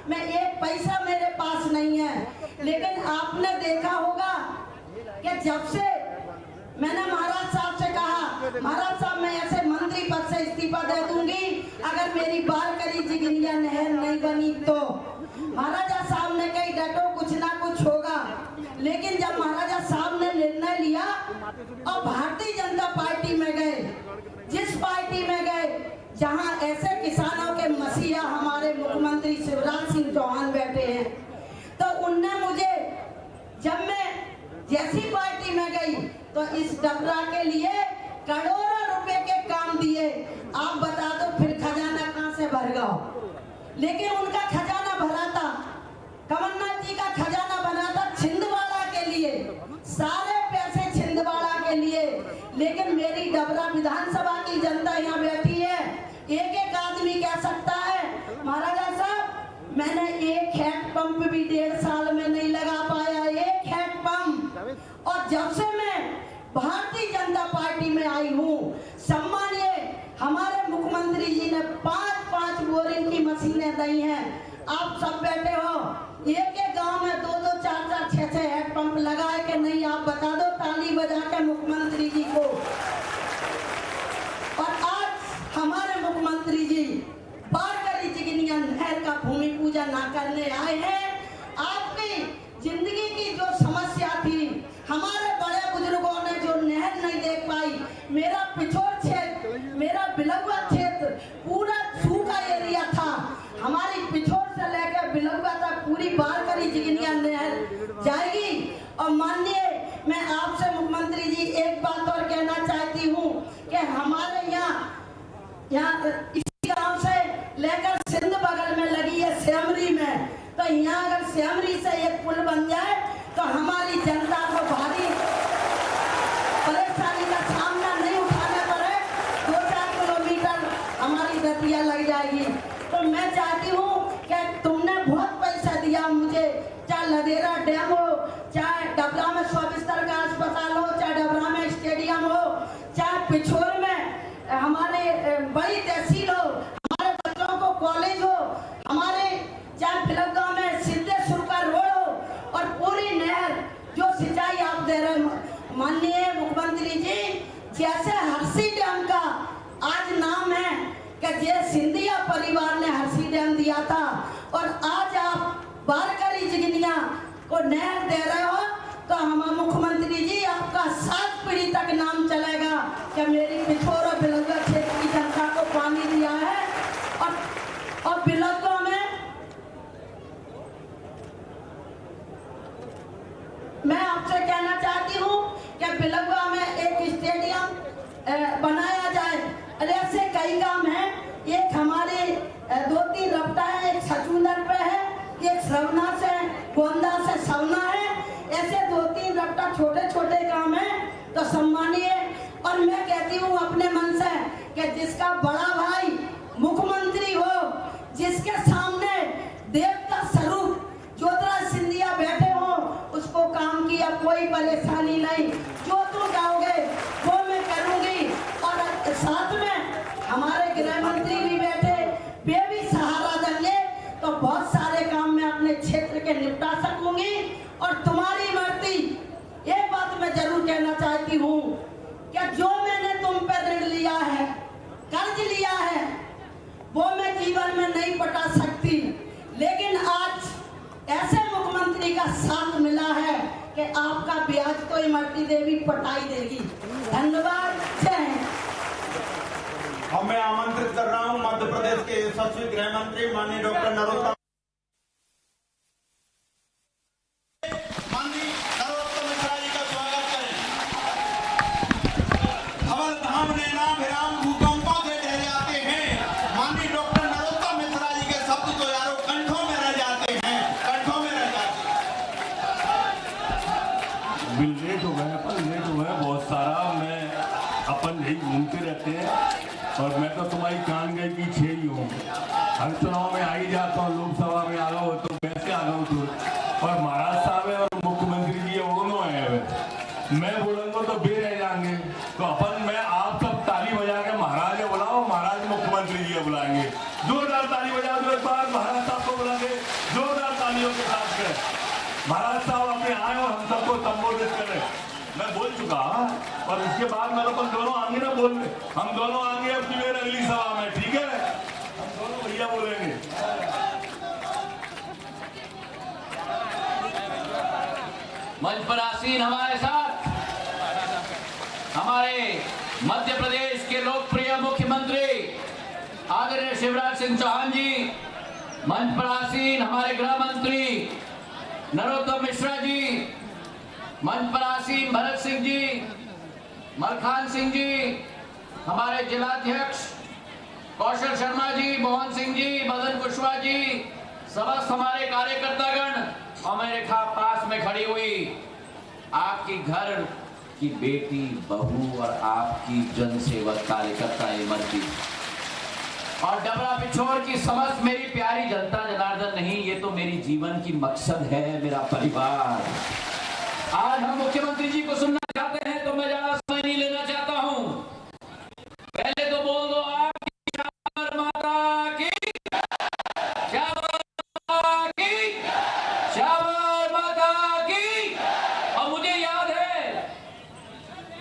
मैं एक पैसा मेरे पास नहीं है। लेकिन आपने देखा होगा कि जब से मैंने महाराज साहब से कहा, महाराज साहब मैं ऐसे मंत्री पद से इस्तीफा दे दूंगी अगर मेरी बारकरी जिगनिया नहर नहीं बनी तो। महाराजा साहब ने कही डटो कुछ ना कुछ होगा। लेकिन जब महाराजा साहब ने निर्णय लिया और भारतीय जनता पार्टी में गए, जिस पार्टी में गए जहां ऐसे किसानों के मसीहा हमारे मुख्यमंत्री शिवराज सिंह चौहान बैठे हैं, तो उनने मुझे, जब मैं जैसी पार्टी में गई तो इस डबरा के लिए करोड़ों रुपए के काम दिए। आप बता दो फिर खजाना कहां से भरेगा? लेकिन उनका खजाना भरा था, कमलनाथ जी का खजाना बना था छिंदवाड़ा के लिए, सारे पैसे छिंदवाड़ा के लिए। लेकिन मेरी डबरा विधानसभा की जनता यहाँ बैठी है, एक एक आदमी कह सकता है महाराजा साहब मैंने एक हैंडपंप भी 1.5 साल में नहीं लगा पाया, एक हैंडपंप। और जब से मैं भारतीय जनता पार्टी में आई हूँ, सम्मानीय हमारे मुख्यमंत्री जी ने 5-5 बोरिंग की मशीनें दी हैं। आप सब बैठे हो, एक एक गांव में 2-2, 4-4, 6-6 हैंडपंप लगाए कि नहीं? आप बता दो ताली बजा के मुख्यमंत्री जी को। और आज हमारे मुख्यमंत्री जी बारकरी जिगनिया नहर का भूमि पूजन ना करने आए हैं। आपकी जिंदगी की जो समस्या थी, हमारे बड़े बुजुर्गों ने जो नहर नहीं देख पाई, मेरा पिछोर क्षेत्र, मेरा बिलगुआ क्षेत्र पूरा सूखा एरिया था। हमारी पिछोर से लेकर बिलगुआ तक पूरी बारकरी जिगनिया नहर जाएगी। और माननीय मैं आपसे मुख्यमंत्री जी एक बात और कहना चाहती हूँ कि हमारे यहाँ इसी गांव से लेकर सिंध बगल में लगी है श्यामरी में, तो यहाँ अगर श्यामरी से एक पुल बन जाए तो हमारी जनता को भारी परेशानी का सामना नहीं उठाना पड़े, 2-4 किलोमीटर हमारी दतिया लग जाएगी। तो मैं चाहती हूँ कि तुमने बहुत पैसा दिया मुझे, चाहे लदेरा डैम हो, चाहे डबरा में 100 बिस्तर का अस्पताल हो, चाहे डबरा में स्टेडियम हो, चाहे पिछोर में हमारे बड़ी तहसील हो, हमारे बच्चों को कॉलेज हो, हमारे चाहे फिलगांव में सिद्धेश्वर का रोड हो, और पूरी नहर जो सिंचाई आप दे रहे हैं माननीय मुख्यमंत्री जी, जैसे हरसी डैम का आज नाम है कि जे सिंधिया परिवार ने हरसी डैम दिया था, और आज आप बारकरी जिगनिया को नहर दे रहे हो, तो हम मुख्यमंत्री जी आपका 7 पीढ़ी तक नाम चलेगा कि मेरी पिछोर और बिलगुआ क्षेत्र की जनता को पानी दिया है। और बिलगुआ में मैं आपसे कहना चाहती हूँ कि बिलगुआ में एक स्टेडियम बनाया जाए। ऐसे कई काम हैं, एक हमारे 2-3 रपटा है, एक सचूंदर पे है, एक सवना से गोंदा से सवना है, ऐसे 2-3 रपटा छोटे छोटे काम है। तो सम्मानीय, और मैं कहती हूँ अपने मन से कि जिसका बड़ा भाई मुख्यमंत्री हो, जिसके सामने देवता स्वरूप ज्योतिराज सिंधिया बैठे हो, उसको काम की अब कोई परेशानी नहीं, जो तुम कहोगे वो मैं करूंगी। और साथ में हमारे गृह मंत्री भी बैठे, वे भी सहारा देंगे, तो बहुत सारे काम मैं अपने क्षेत्र के निपटा सकूंगी। और तुम्हारी मर्जी, एक बात मैं जरूर कहना चाहती हूँ कि जो मैंने तुम पे ऋण लिया है, कर्ज लिया है, वो मैं जीवन में नहीं पटा सकती, लेकिन आज ऐसे मुख्यमंत्री का साथ मिला है कि आपका ब्याज तो इमरती देवी पटाई देगी। धन्यवाद, जय हिंद। अब मैं आमंत्रित कर रहा हूं मध्य प्रदेश के यशस्वी गृह मंत्री माननीय डॉक्टर नरोत्तम मिश्रा जी का स्वागत करें। धवल धाम नैना विराम भूकंपों से ढह जाते हैं, माननीय डॉक्टर नरोत्तम मिश्रा जी के शब्द तो यारों कंठों में रह जाते हैं, कंठों में रह जाते हैं। बिल लेट हो गए बहुत सारा, मैं अपन यही घूमते रहते हैं, और मैं तो तुम्हारी कान गए की छे ही हूँ। हर चुनाव में आ ही जाता हूँ, लोकसभा में आ गया तो वैसे आ गया तो, और महाराज साहब है और मुख्यमंत्री जी है, वो दोनों आए हुए। मैं बोलूंगा तो बे रह जाएंगे, तो अपन मैं आप सब ताली बजा के महाराज बुलाओ, महाराज मुख्यमंत्री जी बुलाएंगे। जोरदार ताली बजा दो एक बार महाराज साहब को बुला के। तालियों के साथ करें। महाराज साहब अपने आए और हम सबको संबोधित करें। मैं बोल चुका और इसके बाद मेरे अपन दोनों आएंगे ना बोलने, हम दोनों आएंगे अब की मेरे अगली सभा में, ठीक है? हम दोनों भैया बोलेंगे। मंच पर आसीन हमारे साथ हमारे मध्य प्रदेश के लोकप्रिय मुख्यमंत्री आदरणीय शिवराज सिंह चौहान जी, मंच पर आसीन हमारे गृह मंत्री नरोत्तम मिश्रा जी, मंच पर आसीन भरत सिंह जी, मलखान सिंह जी, हमारे जिलाध्यक्ष कौशल शर्मा जी, मोहन सिंह जी, मदन कुशवाहा जी, समस्त हमारे कार्यकर्तागण और मेरे पास में खड़ी हुई आपकी घर की बेटी बहू और आपकी जनसेवक कार्यकर्ता इमरती और डबरा पिछोर की समस्त मेरी प्यारी जनता जनार्दन नहीं, ये तो मेरी जीवन की मकसद है, मेरा परिवार। आज हम मुख्यमंत्री जी को सुनना चाहते हैं तो मैं ज्यादा समय नहीं लेना चाहता हूं। पहले तो बोल दो आपकी शाबाश माता की, शाबाश माता की, शाबाश माता की। और मुझे याद है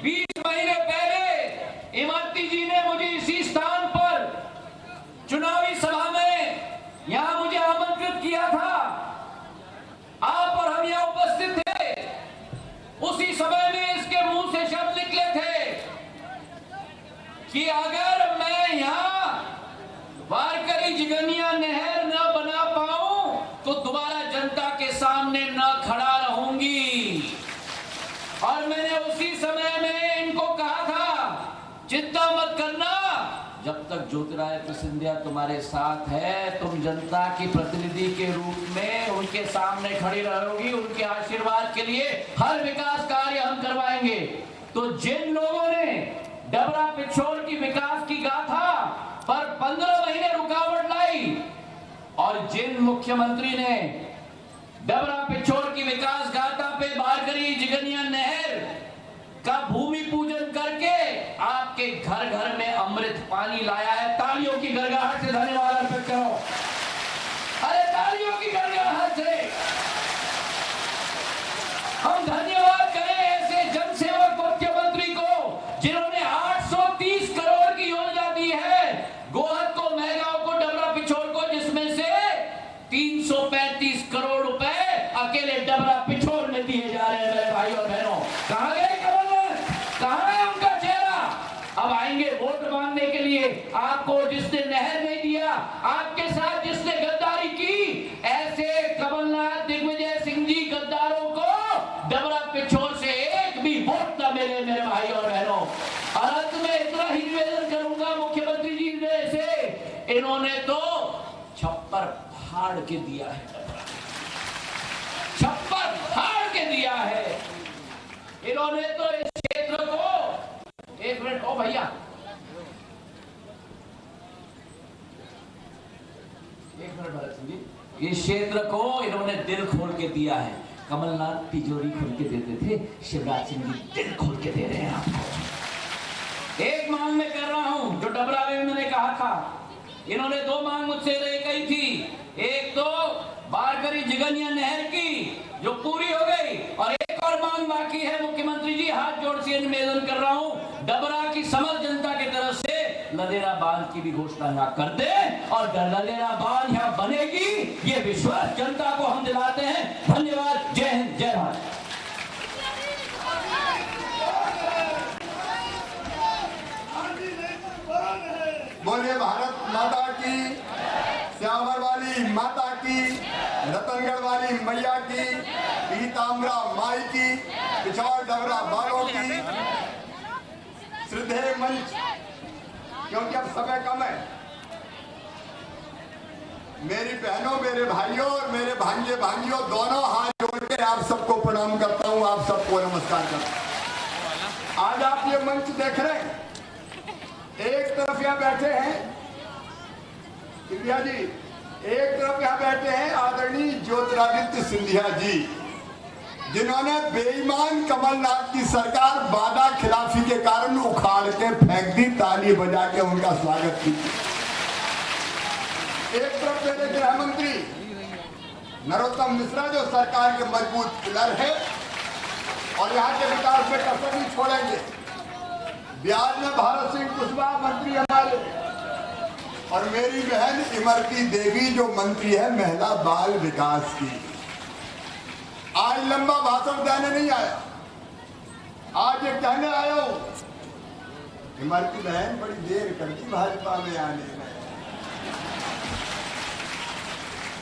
20 महीने पहले इमरती जी ने मुझे इसी स्थान पर चुनावी सभा में यहां मुझे आमंत्रित किया था। आप और हम यहां उपस्थित थे। उसी समय में इसके मुंह से शब्द निकले थे कि अगर मैं यहां वारकरी जिगनिया नहर न बना पाऊं तो दोबारा जनता के सामने न खड़ा रहूंगी। और मैंने उसी समय में इनको कहा था चिंता मत करना, जब तक ज्योतिरादित्य सिंधिया तुम्हारे साथ है तुम जनता की प्रतिनिधि के रूप में उनके सामने खड़ी रहोगी। उनके आशीर्वाद के लिए हर विकास कार्य हम करवाएंगे। तो जिन लोगों ने डबरा पिछोर की विकास की गाथा पर 15 महीने रुकावट लाई और जिन मुख्यमंत्री ने डबरा पिछोर की विकास गाथा पे वारकरी जिगनिया नहर का भूमि पूजन करके आपके घर घर में अमृत पानी लाया है, तालियों की गड़गड़ाहट से धन्यवाद अर्पित करो। अरे तालियों की गड़गड़ाहट से हम धन्यवाद करें ऐसे जनसेवक मुख्यमंत्री को जिन्होंने 830 करोड़ की योजना दी है गोहद को, महगांव को, डबरा पिछोर को, जिसमें से 335 करोड़ रुपए अकेले डबरा पिछोर में दिए जा रहे हैं। मेरे भाई और बहनों, कहां गए कमलनाथ, कहां है उनका चेहरा? अब आएंगे वोट मांगने के लिए। आपको जिसने नहर नहीं दिया, आपके साथ जिसने गद्दारी की, ऐसे कमलनाथ दिग्विजय सिंह जी गद्दारों को डबरा पिछोर से एक भी वोट न मिले। मेरे भाई और बहनों, और अंत में इतना ही निवेदन करूंगा मुख्यमंत्री जी से, इन्होंने तो छप्पर फाड़ के दिया है, छप्पर फाड़ के दिया है इन्होंने तो इस क्षेत्र को। एक मिनट, ओ भैया एक मिनट, भरत सिंह जी, इस क्षेत्र को इन्होंने दिल खोल के दिया है। कमलनाथ तिजोरी खोल के देते थे, शिवराज सिंह जी दिल खोल के दे रहे हैं आपको। एक मांग मैं कर रहा हूं जो डबरा में मैंने कहा था, इन्होंने 2 मांग मुझसे कही थी। एक तो वारकरी जिगनिया नहर की जो पूरी हो गई, और एक और मांग बाकी है। मुख्यमंत्री जी, हाथ जोड़ से निवेदन कर रहा हूं, डबरा की समस्त जनता की तरफ से लदेरा बांध की भी घोषणा यहाँ कर दे, और लदेरा बांध यहाँ बनेगी, ये विश्वास जनता को हम दिलाते हैं। धन्यवाद। जय हिंद, जय भारत। बोलिए भारत माता की, श्यावर वाली माता की, रतनगढ़ वाली मैया की, पीताम्बरा माई की, पिछौर डबरा बालों की। श्रद्धेय मंच, क्योंकि अब समय कम है, मेरी बहनों, मेरे भाइयों और मेरे भांजे भांजियों दोनों हाथ जोड़ के आप सबको प्रणाम करता हूं, आप सबको नमस्कार करता हूं। आज आप ये मंच देख रहे हैं, एक तरफ यहाँ बैठे हैं सिंधिया जी, एक तरफ यहाँ बैठे हैं आदरणीय ज्योतिरादित्य सिंधिया जी, जिन्होंने बेईमान कमलनाथ की सरकार वादा खिलाफी के कारण उखाड़ के फेंक दी, ताली बजा के उनका स्वागत किया। एक तरफ मेरे गृह मंत्री नरोत्तम मिश्रा जो सरकार के मजबूत पिलर है और यहाँ के विकास में कसर नहीं छोड़ेंगे। बिहार में भारत सिंह कुशवाहा मंत्री हमारे, और मेरी बहन इमरती देवी जो मंत्री है महिला बाल विकास की। आज लंबा भाषण देने नहीं आया, आज ये कहने आया हूं, इमरती बहन बड़ी देर करती भाजपा में आने में,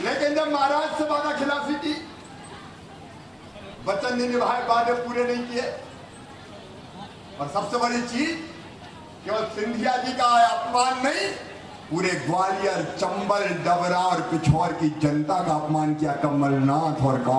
लेकिन जब महाराज से वादा खिलाफी की, वचन नहीं निभाए, वादे पूरे नहीं किए, और सबसे बड़ी चीज केवल सिंधिया जी का अपमान नहीं, पूरे ग्वालियर, चंबल, डबरा और पिछौर की जनता का अपमान किया कमलनाथ और कांग्रेस।